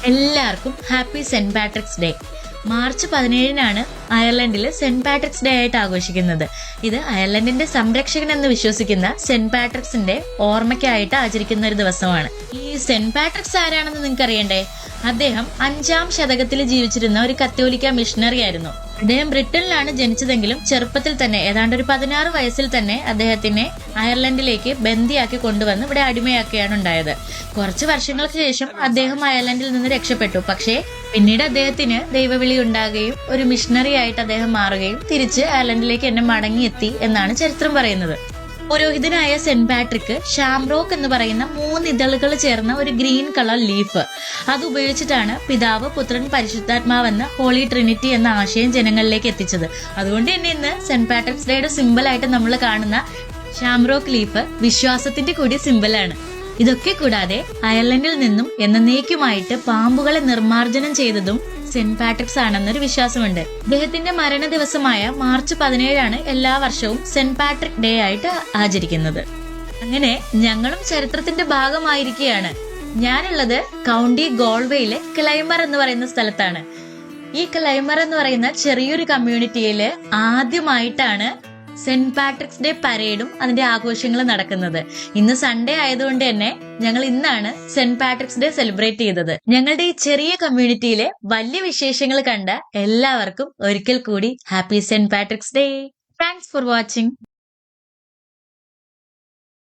എല്ലാവർക്കും happy Saint Patrick's Day. March 17-നാണ് അയർലൻഡിൽ സെന്റ് പാട്രിക്സ് ഡേ ആയിട്ട് ആഘോഷിക്കുന്നത്. ഇത് അയർലൻഡിന്റെ സംരക്ഷകൻ എന്ന് വിശ്വസിക്കുന്ന സെന്റ് പാട്രിക്സിന്റെ ഓർമ്മയ്ക്കായിട്ട് ആചരിക്കുന്ന ഒരു ദിവസമാണ്. ഈ സെന്റ് പാട്രിക്സ് ആരാണെന്ന് നിങ്ങൾക്ക് അറിയണ്ടേ? അദ്ദേഹം 5-ാം ശതകത്തിൽ ജീവിച്ചിരുന്ന ഒരു കത്തോലിക്ക മിഷണറി ആയിരുന്നു. അദ്ദേഹം ബ്രിട്ടനിലാണ് ജനിച്ചതെങ്കിലും ചെറുപ്പത്തിൽ തന്നെ ഏതാണ്ട് ഒരു 16 വയസ്സിൽ തന്നെ അദ്ദേഹത്തിനെ അയർലൻഡിലേക്ക് ബന്ദിയാക്കി കൊണ്ടുവന്ന് ഇവിടെ അടിമയാക്കുകയാണ് ഉണ്ടായത്. കുറച്ച് വർഷങ്ങൾക്ക് ശേഷം അദ്ദേഹം അയർലൻഡിൽ നിന്ന് രക്ഷപ്പെട്ടു. പക്ഷേ പിന്നീട് അദ്ദേഹത്തിന് ദൈവവിളി ഉണ്ടാകുകയും ഒരു മിഷണറി ആയിട്ട് അദ്ദേഹം മാറുകയും തിരിച്ച് അയർലൻഡിലേക്ക് എന്നെ മടങ്ങിയെത്തി എന്നാണ് ചരിത്രം പറയുന്നത്. പുരോഹിതനായ സെന്റ് പാട്രിക്ക് ഷാംറോക്ക് എന്ന് പറയുന്ന 3 ഇതളുകൾ ചേർന്ന ഒരു ഗ്രീൻ കളർ ലീഫ് അത് ഉപയോഗിച്ചിട്ടാണ് പിതാവ്, പുത്രൻ, പരിശുദ്ധാത്മാവെന്ന ഹോളി ട്രിനിറ്റി എന്ന ആശയം ജനങ്ങളിലേക്ക് എത്തിച്ചത്. അതുകൊണ്ട് തന്നെ ഇന്ന് സെന്റ് പാട്രിക്സ് ഡേയുടെ സിമ്പിളായിട്ട് നമ്മൾ കാണുന്ന ഷാംറോക്ക് ലീഫ് വിശ്വാസത്തിന്റെ കൂടി സിമ്പിളാണ്. ഇതൊക്കെ കൂടാതെ അയർലൻഡിൽ നിന്നും എന്നേക്കുമായിട്ട് പാമ്പുകളെ നിർമ്മാർജ്ജനം ചെയ്തതും സെന്റ് പാട്രിക്സ് ആണെന്നൊരു വിശ്വാസമുണ്ട്. അദ്ദേഹത്തിന്റെ മരണ ദിവസമായ മാർച്ച് 17-ആണ് എല്ലാ വർഷവും സെന്റ് പാട്രിക് ഡേ ആയിട്ട് ആചരിക്കുന്നത്. അങ്ങനെ ഞങ്ങളും ചരിത്രത്തിന്റെ ഭാഗമായിരിക്കുകയാണ്. ഞാനുള്ളത് കൗണ്ടി ഗോൾവേയിലെ ക്ലൈമർ എന്ന് പറയുന്ന സ്ഥലത്താണ്. ഈ ക്ലൈമർ എന്ന് പറയുന്ന ചെറിയൊരു കമ്മ്യൂണിറ്റിയില് ആദ്യമായിട്ടാണ് സെന്റ് പാട്രിക്സ് ഡേ പരേഡും അതിന്റെ ആഘോഷങ്ങളും നടക്കുന്നത്. ഇന്ന് സൺഡേ ആയതുകൊണ്ട് തന്നെ ഞങ്ങൾ ഇന്നാണ് സെന്റ് പാട്രിക്സ് ഡേ സെലിബ്രേറ്റ് ചെയ്തത്. ഞങ്ങളുടെ ഈ ചെറിയ കമ്മ്യൂണിറ്റിയിലെ വലിയ വിശേഷങ്ങൾ കണ്ട എല്ലാവർക്കും ഒരിക്കൽ കൂടി happy Saint Patrick's day. Thanks for watching.